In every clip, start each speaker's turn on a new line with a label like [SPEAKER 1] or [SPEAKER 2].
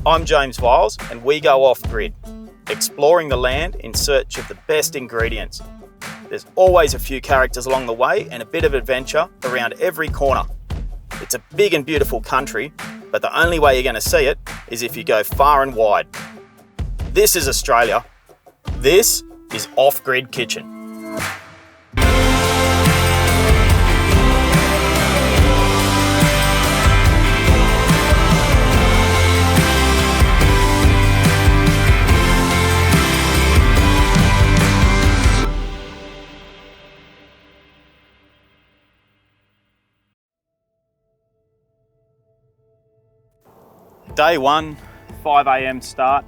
[SPEAKER 1] I'm James Wiles and we go off-grid, exploring the land in search of the best ingredients. There's always a few characters along the way and a bit of adventure around every corner. It's a big and beautiful country, but the only way you're going to see it is if you go far and wide. This is Australia. This is Off-Grid Kitchen. Day one, 5 a.m. start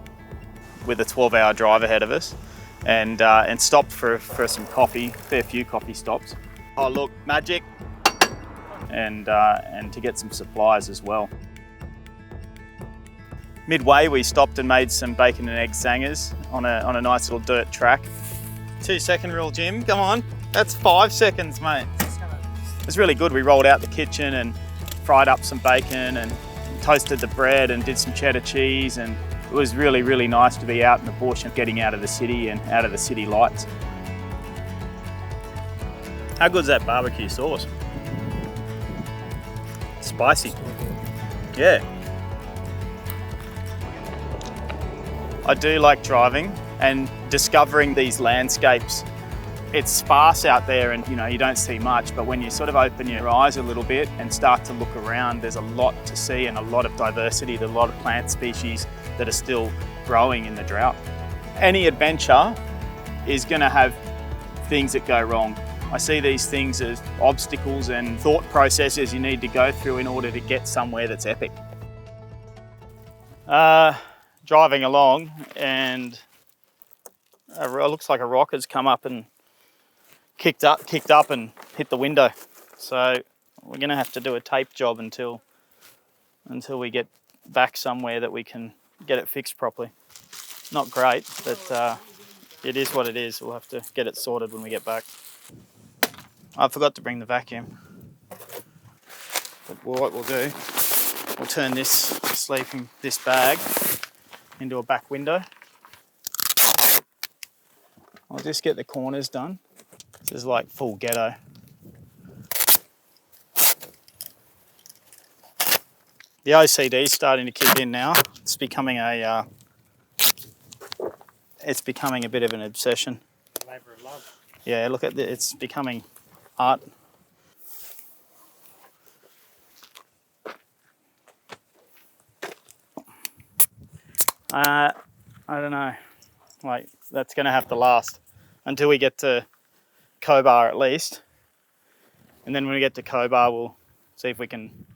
[SPEAKER 1] with a 12-hour drive ahead of us, and stopped for some coffee, fair few coffee stops. Oh look, magic, and to get some supplies as well. Midway, we stopped and made some bacon and egg sangers on a nice little dirt track. 2-second rule, Jim. Come on, that's 5 seconds, mate. It was really good. We rolled out the kitchen and fried up some bacon and toasted the bread and did some cheddar cheese, and it was really, really nice to be out in the bush and getting out of the city and out of the city lights. How good's that barbecue sauce? Spicy. Yeah. I do like driving and discovering these landscapes. It's sparse out there and you don't see much, but when you sort of open your eyes a little bit and start to look around, there's a lot to see and a lot of diversity. There's a lot of plant species that are still growing in the drought. Any adventure is going to have things that go wrong. I see these things as obstacles and thought processes you need to go through in order to get somewhere that's epic. Driving along, and it looks like a rock has come up and kicked up and hit the window. So we're going to have to do a tape job until we get back somewhere that we can get it fixed properly. Not great, but it is what it is. We'll have to get it sorted when we get back. I forgot to bring the vacuum. But what we'll do, we'll turn this sleeve from this bag into a back window. I'll just get the corners done. This is like full ghetto. The OCD is starting to kick in now. It's becoming a bit of an obsession. Labour of love. Yeah, look at it's becoming art. I don't know. Like, that's going to have to last until we get to Cobar at least, and then when we get to Cobar we'll see if we can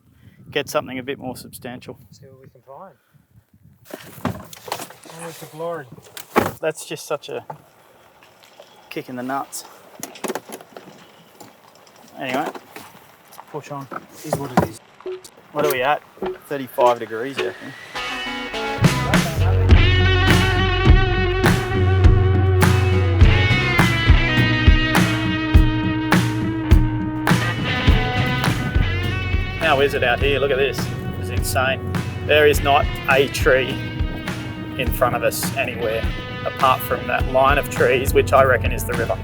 [SPEAKER 1] get something a bit more substantial.
[SPEAKER 2] See what we can find. Oh, it's a glory.
[SPEAKER 1] That's just such a kick in the nuts. Anyway, let's push on.
[SPEAKER 2] Is what it is.
[SPEAKER 1] What are we at? 35 degrees out here. How is it out here? Look at this. It's insane. There is not a tree in front of us anywhere apart from that line of trees, which I reckon is the river.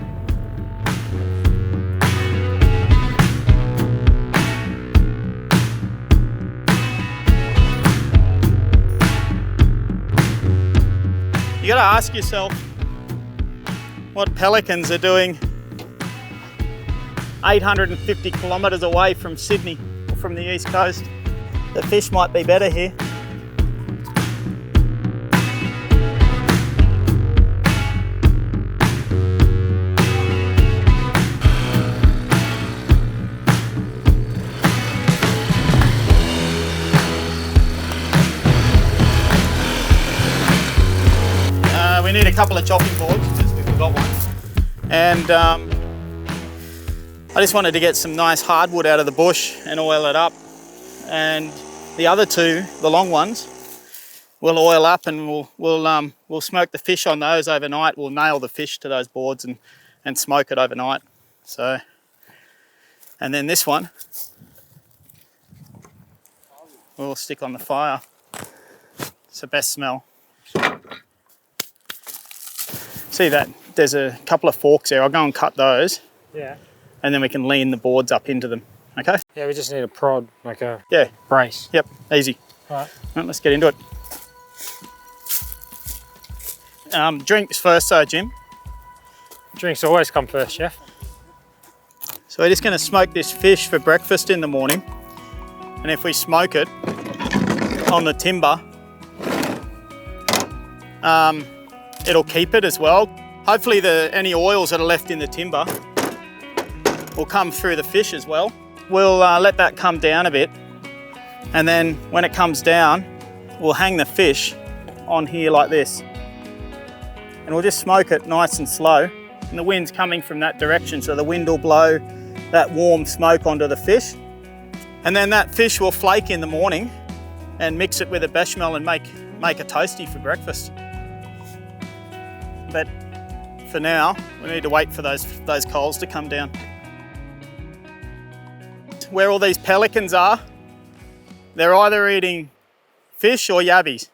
[SPEAKER 1] You gotta ask yourself what pelicans are doing 850 kilometres away from Sydney. From the east coast. The fish might be better here. We need a couple of chopping boards because we've got one. And I just wanted to get some nice hardwood out of the bush and oil it up, and the other two, the long ones, we'll oil up and we'll smoke the fish on those overnight. We'll nail the fish to those boards and smoke it overnight. So, and then this one we'll stick on the fire. It's the best smell. See that? There's a couple of forks there. I'll go and cut those.
[SPEAKER 2] Yeah.
[SPEAKER 1] And then we can lean the boards up into them. Okay?
[SPEAKER 2] Yeah, we just need a prod, like a
[SPEAKER 1] Yeah.
[SPEAKER 2] brace.
[SPEAKER 1] Yep, easy.
[SPEAKER 2] All right.
[SPEAKER 1] Right, let's get into it. Drinks first though, Jim.
[SPEAKER 2] Drinks always come first, chef.
[SPEAKER 1] So we're just going to smoke this fish for breakfast in the morning. And if we smoke it on the timber, it'll keep it as well. Hopefully any oils that are left in the timber will come through the fish as well. We'll let that come down a bit. And then when it comes down, we'll hang the fish on here like this. And we'll just smoke it nice and slow. And the wind's coming from that direction, so the wind will blow that warm smoke onto the fish. And then that fish will flake in the morning and mix it with a bechamel and make a toasty for breakfast. But for now, we need to wait for those coals to come down. Where all these pelicans are, they're either eating fish or yabbies.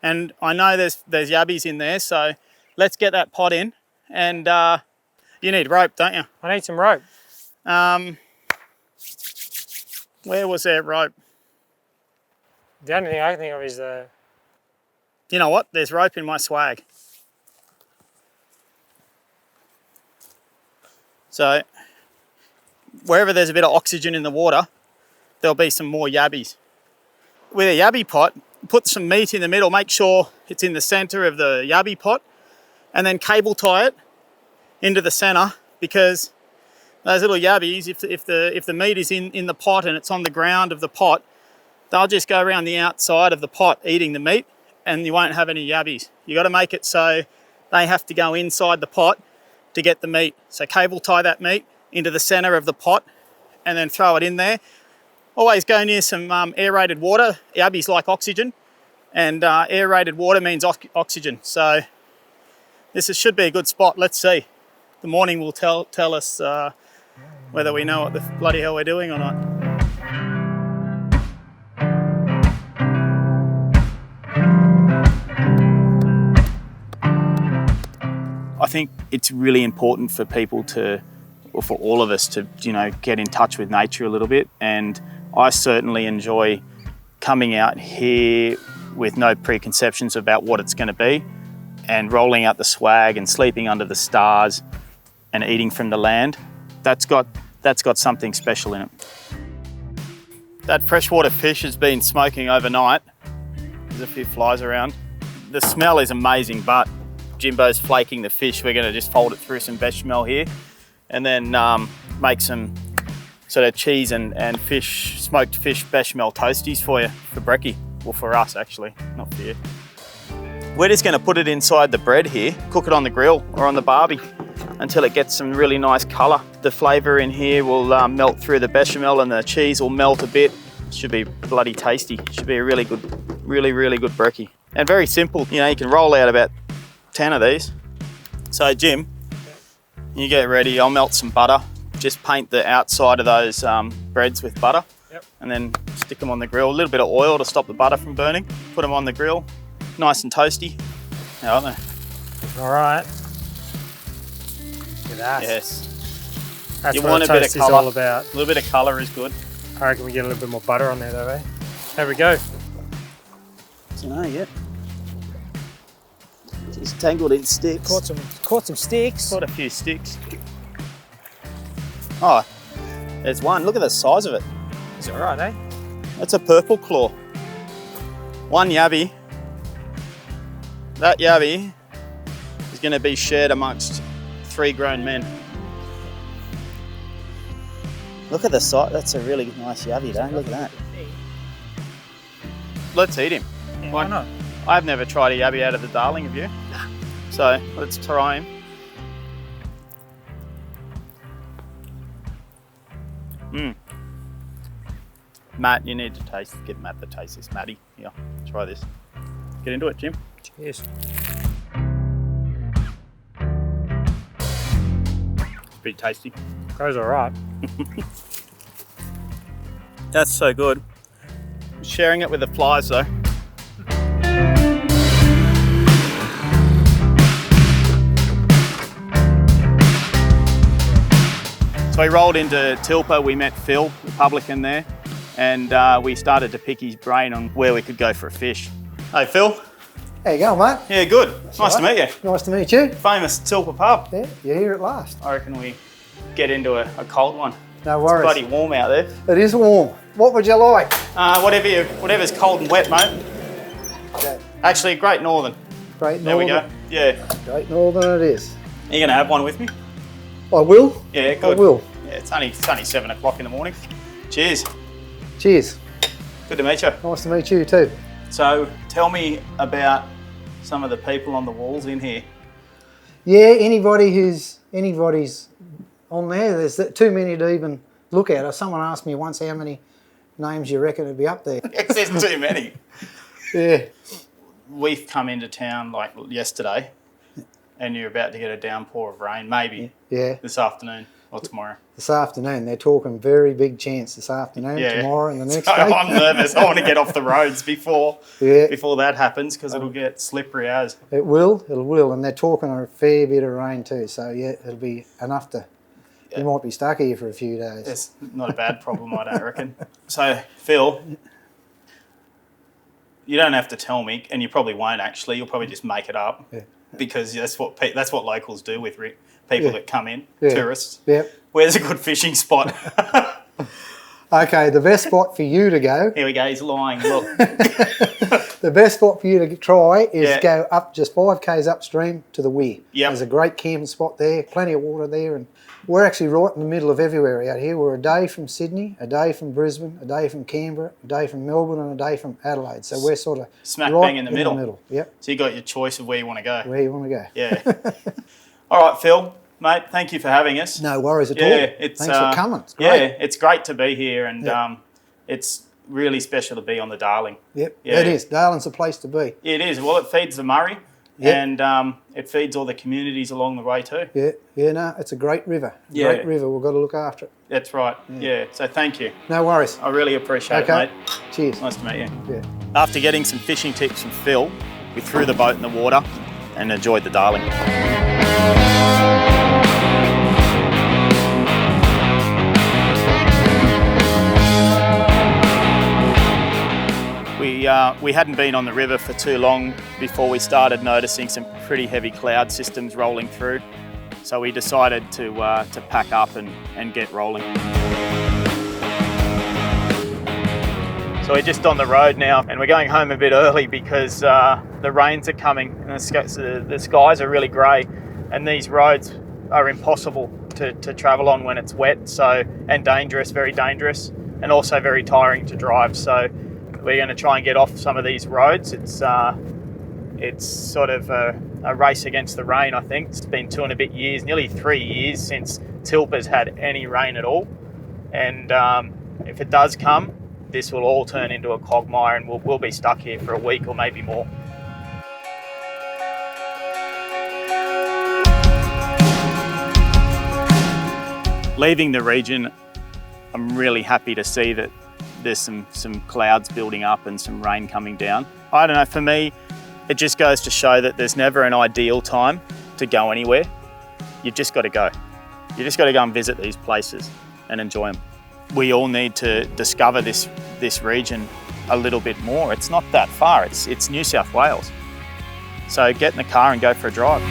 [SPEAKER 1] And I know there's yabbies in there, so let's get that pot in. And you need rope, don't you?
[SPEAKER 2] I need some rope.
[SPEAKER 1] Where was there rope?
[SPEAKER 2] The only thing I can think of is the...
[SPEAKER 1] You know what? There's rope in my swag. So wherever there's a bit of oxygen in the water, there'll be some more yabbies. With a yabby pot, put some meat in the middle, make sure it's in the center of the yabby pot, and then cable tie it into the center, because those little yabbies, if the meat is in the pot and it's on the ground of the pot, they'll just go around the outside of the pot eating the meat, and you won't have any yabbies. You got to make it so they have to go inside the pot to get the meat. So cable tie that meat into the center of the pot and then throw it in there. Always go near some aerated water. Yabbies like oxygen, and aerated water means oxygen. So this should be a good spot. Let's see. The morning will tell us whether we know what the bloody hell we're doing or not. I think it's really important for people to, or for all of us to, get in touch with nature a little bit. And I certainly enjoy coming out here with no preconceptions about what it's going to be, and rolling out the swag and sleeping under the stars and eating from the land. That's got something special in it. That freshwater fish has been smoking overnight. There's a few flies around. The smell is amazing, but Jimbo's flaking the fish. We're going to just fold it through some bechamel here, and then make some sort of cheese and smoked fish bechamel toasties for you for brekkie. Well, for us actually, not for you. We're just going to put it inside the bread here, cook it on the grill or on the barbie until it gets some really nice colour. The flavour in here will melt through the bechamel, and the cheese will melt a bit. It should be bloody tasty. It should be a really good brekkie. And very simple. You can roll out about 10 of these. So Jim, you get ready. I'll melt some butter. Just paint the outside of those breads with butter.
[SPEAKER 2] Yep. And
[SPEAKER 1] then stick them on the grill. A little bit of oil to stop the butter from burning. Put them on the grill, nice and toasty. How are they?
[SPEAKER 2] All right. Look at that.
[SPEAKER 1] Yes.
[SPEAKER 2] That's
[SPEAKER 1] You
[SPEAKER 2] what
[SPEAKER 1] want
[SPEAKER 2] a
[SPEAKER 1] a bit of
[SPEAKER 2] toast is
[SPEAKER 1] colour.
[SPEAKER 2] all about.
[SPEAKER 1] A little bit of colour is good.
[SPEAKER 2] I reckon we get a little bit more butter on there though, eh? There we go.
[SPEAKER 1] I don't know yet. Just tangled in sticks.
[SPEAKER 2] Caught some sticks.
[SPEAKER 1] Caught a few sticks. Oh, there's one. Look at the size of it.
[SPEAKER 2] Is it all right, eh?
[SPEAKER 1] That's a purple claw. One yabby. That yabby is going to be shared amongst 3 grown men. Look at the size. That's a really nice yabby, don't you? Look at that. Let's eat him.
[SPEAKER 2] Yeah, why not?
[SPEAKER 1] I've never tried a yabby out of the darling, have you? So let's try him. Matt, you need to get Matt to taste this. Matty, here, try this. Get into it, Jim.
[SPEAKER 2] Cheers.
[SPEAKER 1] It's pretty tasty.
[SPEAKER 2] Goes all right.
[SPEAKER 1] That's so good. Sharing it with the flies though. So we rolled into Tilpa, we met Phil, the publican there, and we started to pick his brain on where we could go for a fish. Hey Phil.
[SPEAKER 3] How you going, mate?
[SPEAKER 1] Yeah, good. Nice to meet you.
[SPEAKER 3] Nice to meet you.
[SPEAKER 1] Famous Tilpa pub.
[SPEAKER 3] Yeah, you're here at last.
[SPEAKER 1] I reckon we get into a cold one.
[SPEAKER 3] No worries.
[SPEAKER 1] It's bloody warm out there.
[SPEAKER 3] It is warm. What would you like?
[SPEAKER 1] Whatever's cold and wet, mate.
[SPEAKER 3] Okay.
[SPEAKER 1] Actually, Great Northern.
[SPEAKER 3] Great
[SPEAKER 1] There we
[SPEAKER 3] Northern.
[SPEAKER 1] go. Yeah.
[SPEAKER 3] Great Northern it is.
[SPEAKER 1] Are you going to have one with me?
[SPEAKER 3] I will.
[SPEAKER 1] Yeah, good.
[SPEAKER 3] I will.
[SPEAKER 1] Yeah, it's only 7 o'clock in the morning. Cheers.
[SPEAKER 3] Cheers.
[SPEAKER 1] Good to meet you.
[SPEAKER 3] Nice to meet you too.
[SPEAKER 1] So, tell me about some of the people on the walls in here.
[SPEAKER 3] Yeah, anybody's on there. There's too many to even look at. Someone asked me once how many names you reckon would be up there.
[SPEAKER 1] There's too many.
[SPEAKER 3] Yeah.
[SPEAKER 1] We've come into town like yesterday and you're about to get a downpour of rain, maybe
[SPEAKER 3] Yeah.
[SPEAKER 1] this afternoon or tomorrow.
[SPEAKER 3] This afternoon. They're talking very big chance this afternoon, tomorrow and the next
[SPEAKER 1] So
[SPEAKER 3] day.
[SPEAKER 1] I'm nervous. I want to get off the roads before
[SPEAKER 3] Yeah.
[SPEAKER 1] that happens because it'll get slippery as.
[SPEAKER 3] It will, and they're talking a fair bit of rain too, so yeah, it'll be enough to, you might be stuck here for a few days.
[SPEAKER 1] It's not a bad problem, I don't reckon. So, Phil, you don't have to tell me, and you probably won't actually, you'll probably just make it up because that's what locals do with people that come in, tourists.
[SPEAKER 3] Yep.
[SPEAKER 1] Where's a good fishing spot?
[SPEAKER 3] Okay, the best spot for you to go,
[SPEAKER 1] Here we go, he's lying, look.
[SPEAKER 3] the best spot for you to try is
[SPEAKER 1] Yeah.
[SPEAKER 3] go up just 5 k's upstream to the Weir.
[SPEAKER 1] Yep.
[SPEAKER 3] There's a great camping spot there, plenty of water there, and we're actually right in the middle of everywhere out here. We're a day from Sydney, a day from Brisbane, a day from Canberra, a day from Melbourne, and a day from Adelaide. So we're sort of
[SPEAKER 1] Smack
[SPEAKER 3] right
[SPEAKER 1] bang in the middle.
[SPEAKER 3] Yep,
[SPEAKER 1] So you got your choice of where you want to go.
[SPEAKER 3] where you want to go.
[SPEAKER 1] Yeah. All right, Phil, mate, thank you for having us.
[SPEAKER 3] No worries at all.
[SPEAKER 1] It's,
[SPEAKER 3] Thanks for coming. It's great.
[SPEAKER 1] Yeah, it's great to be here and it's really special to be on the Darling.
[SPEAKER 3] Yep,
[SPEAKER 1] Yeah.
[SPEAKER 3] it is. Darling's a place to be.
[SPEAKER 1] It is. Well, it feeds the Murray and it feeds all the communities along the way too.
[SPEAKER 3] Yeah, no, it's a great river.
[SPEAKER 1] Yeah.
[SPEAKER 3] Great river. We've got to look after it.
[SPEAKER 1] That's right. Yeah. So thank you.
[SPEAKER 3] No worries.
[SPEAKER 1] I really appreciate it,
[SPEAKER 3] Okay.
[SPEAKER 1] mate.
[SPEAKER 3] Cheers.
[SPEAKER 1] Nice to meet you.
[SPEAKER 3] Yeah.
[SPEAKER 1] After getting some fishing tips from Phil, we threw the boat in the water and enjoyed the Darling. We hadn't been on the river for too long before we started noticing some pretty heavy cloud systems rolling through. So we decided to pack up and get rolling. So we're just on the road now and we're going home a bit early because the rains are coming and the skies are really grey and these roads are impossible to travel on when it's wet, and dangerous, very dangerous, and also very tiring to drive. So we're going to try and get off some of these roads. It's sort of a race against the rain, I think. It's been 2 and a bit years, nearly 3 years since Tilpa's had any rain at all. And if it does come, this will all turn into a quagmire and we'll be stuck here for a week or maybe more. Leaving the region, I'm really happy to see that there's some clouds building up and some rain coming down. I don't know, for me, it just goes to show that there's never an ideal time to go anywhere. You've just got to go. You just got to go and visit these places and enjoy them. We all need to discover this region a little bit more. It's not that far, it's New South Wales. So get in the car and go for a drive.